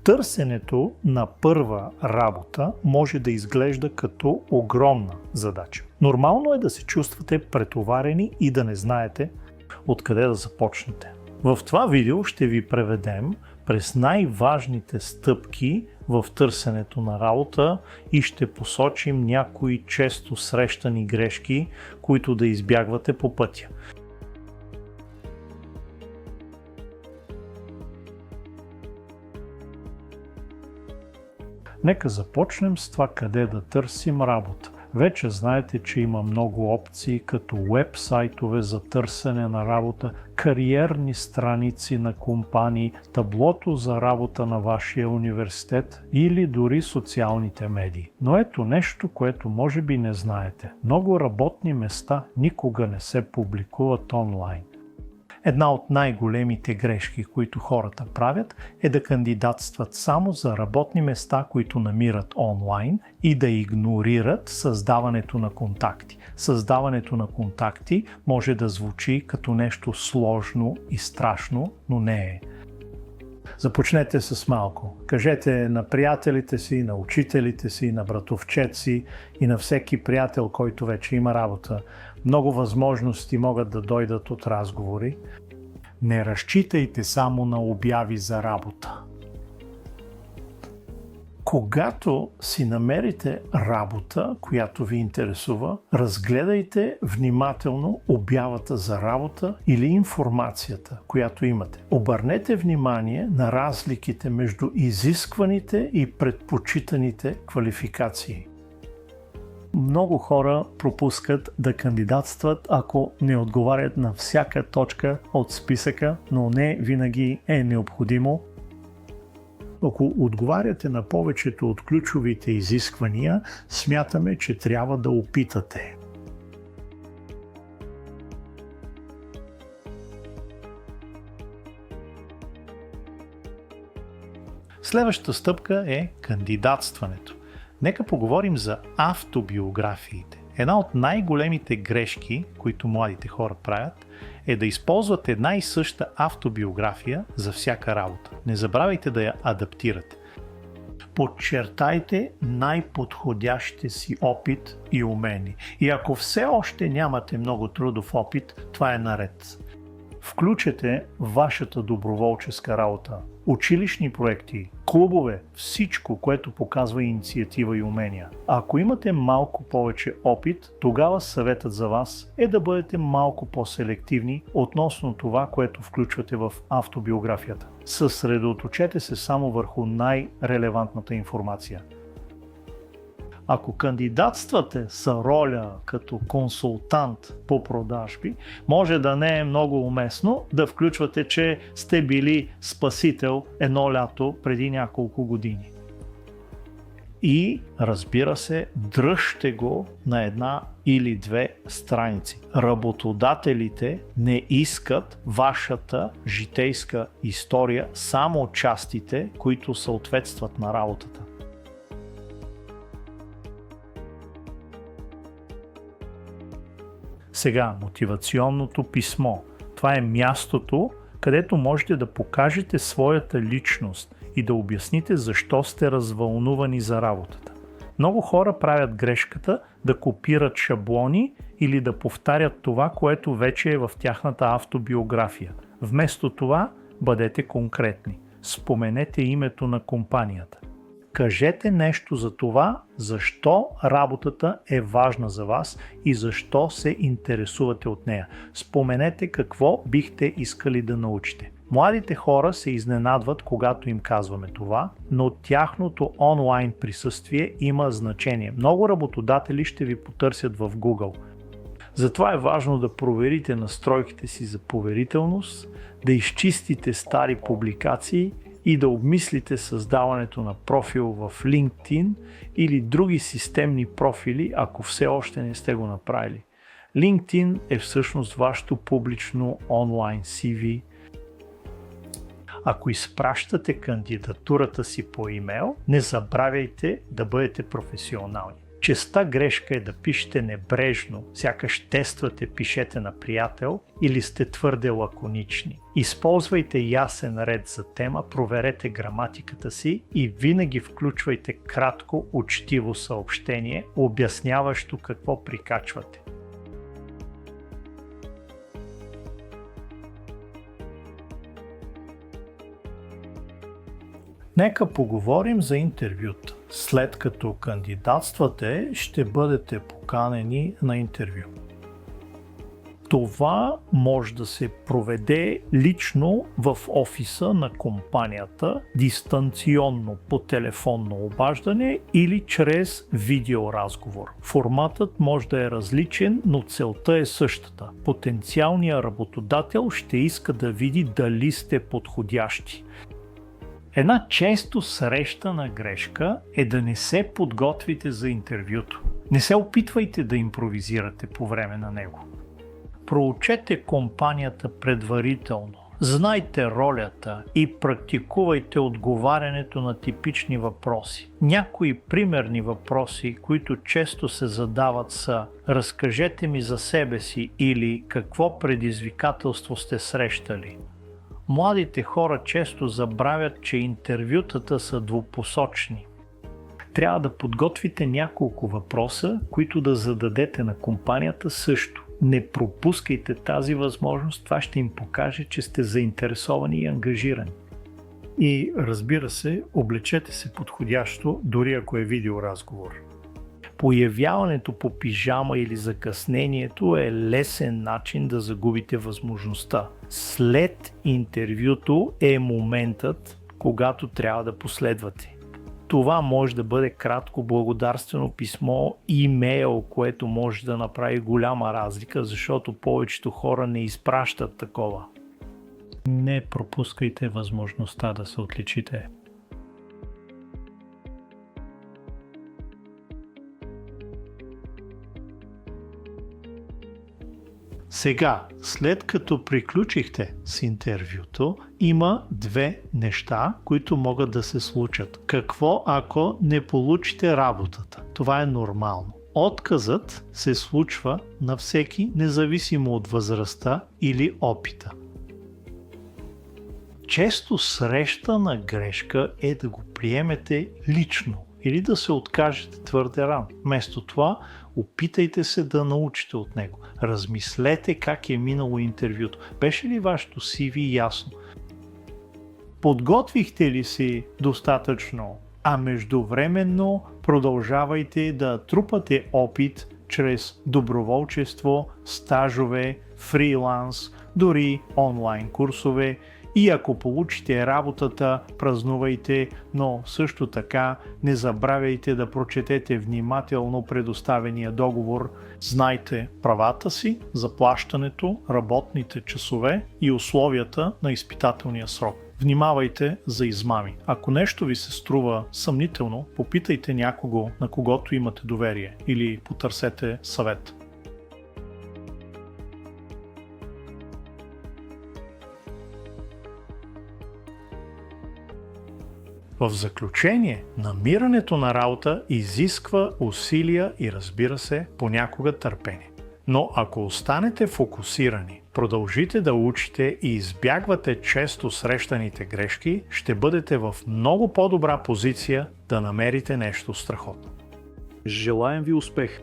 Търсенето на първа работа може да изглежда като огромна задача. Нормално е да се чувствате претоварени и да не знаете откъде да започнете. В това видео ще ви преведем през най-важните стъпки в търсенето на работа и ще посочим някои често срещани грешки, които да избягвате по пътя. Нека започнем с това къде да търсим работа. Вече знаете, че има много опции като уеб-сайтове за търсене на работа, кариерни страници на компании, таблото за работа на вашия университет или дори социалните медии. Но ето нещо, което може би не знаете. Много работни места никога не се публикуват онлайн. Една от най-големите грешки, които хората правят, е да кандидатстват само за работни места, които намират онлайн и да игнорират създаването на контакти. Създаването на контакти може да звучи като нещо сложно и страшно, но не е. Започнете с малко. Кажете на приятелите си, на учителите си, на братовчет си и на всеки приятел, който вече има работа. Много възможности могат да дойдат от разговори. Не разчитайте само на обяви за работа. Когато си намерите работа, която ви интересува, разгледайте внимателно обявата за работа или информацията, която имате. Обърнете внимание на разликите между изискваните и предпочитаните квалификации. Много хора пропускат да кандидатстват, ако не отговарят на всяка точка от списъка, но не винаги е необходимо. Ако отговаряте на повечето от ключовите изисквания, смятаме, че трябва да опитате. Следващата стъпка е кандидатстването. Нека поговорим за автобиографиите. Една от най-големите грешки, които младите хора правят, е да използват една и съща автобиография за всяка работа. Не забравяйте да я адаптирате. Подчертайте най-подходящите си опит и умения. И ако все още нямате много трудов опит, това е наред. Включете вашата доброволческа работа, училищни проекти, клубове, всичко, което показва инициатива и умения. Ако имате малко повече опит, тогава съветът за вас е да бъдете малко по-селективни относно това, което включвате в автобиографията. Съсредоточете се само върху най-релевантната информация. Ако кандидатствате за роля като консултант по продажби, може да не е много уместно да включвате, че сте били спасител едно лято преди няколко години. И, разбира се, дръжте го на една или две страници. Работодателите не искат вашата житейска история, само частите, които съответстват на работата. Сега, мотивационното писмо. Това е мястото, където можете да покажете своята личност и да обясните защо сте развълнувани за работата. Много хора правят грешката да копират шаблони или да повтарят това, което вече е в тяхната автобиография. Вместо това, бъдете конкретни. Споменете името на компанията. Кажете нещо за това, защо работата е важна за вас и защо се интересувате от нея. Споменете какво бихте искали да научите. Младите хора се изненадват, когато им казваме това, но тяхното онлайн присъствие има значение. Много работодатели ще ви потърсят в Google. Затова е важно да проверите настройките си за поверителност, да изчистите стари публикации и да обмислите създаването на профил в LinkedIn или други системни профили, ако все още не сте го направили. LinkedIn е всъщност вашето публично онлайн CV. Ако изпращате кандидатурата си по имейл, не забравяйте да бъдете професионални. Честа грешка е да пишете небрежно, сякаш тествате пишете на приятел или сте твърде лаконични. Използвайте ясен ред за тема, проверете граматиката си и винаги включвайте кратко, учтиво съобщение, обясняващо какво прикачвате. Нека поговорим за интервюта. След като кандидатствате, ще бъдете поканени на интервю. Това може да се проведе лично в офиса на компанията, дистанционно по телефонно обаждане или чрез видеоразговор. Форматът може да е различен, но целта е същата. Потенциалният работодател ще иска да види дали сте подходящи. Една често срещана грешка е да не се подготвите за интервюто. Не се опитвайте да импровизирате по време на него. Проучете компанията предварително. Знайте ролята и практикувайте отговарянето на типични въпроси. Някои примерни въпроси, които често се задават са: разкажете ми за себе си или какво предизвикателство сте срещали. Младите хора често забравят, че интервютата са двупосочни. Трябва да подготвите няколко въпроса, които да зададете на компанията също. Не пропускайте тази възможност, това ще им покаже, че сте заинтересовани и ангажирани. И разбира се, облечете се подходящо, дори ако е видеоразговор. Появяването по пижама или закъснението е лесен начин да загубите възможността. След интервюто е моментът, когато трябва да последвате. Това може да бъде кратко благодарствено писмо, имейл, което може да направи голяма разлика, защото повечето хора не изпращат такова. Не пропускайте възможността да се отличите. Сега, след като приключихте с интервюто, има две неща, които могат да се случат. Какво ако не получите работата? Това е нормално. Отказът се случва на всеки, независимо от възрастта или опита. Често срещана грешка е да го приемете лично или да се откажете твърде рано. Вместо това, опитайте се да научите от него. Размислете как е минало интервюто. Беше ли вашето CV ясно? Подготвихте ли си достатъчно? А междувременно продължавайте да трупате опит чрез доброволчество, стажове, фриланс, дори онлайн курсове. И ако получите работата, празнувайте, но също така не забравяйте да прочетете внимателно предоставения договор. Знайте правата си, заплащането, работните часове и условията на изпитателния срок. Внимавайте за измами. Ако нещо ви се струва съмнително, попитайте някого, на когото имате доверие, или потърсете съвет. В заключение, намирането на работа изисква усилия и, разбира се, понякога търпение. Но ако останете фокусирани, продължите да учите и избягвате често срещаните грешки, ще бъдете в много по-добра позиция да намерите нещо страхотно. Желаем ви успех!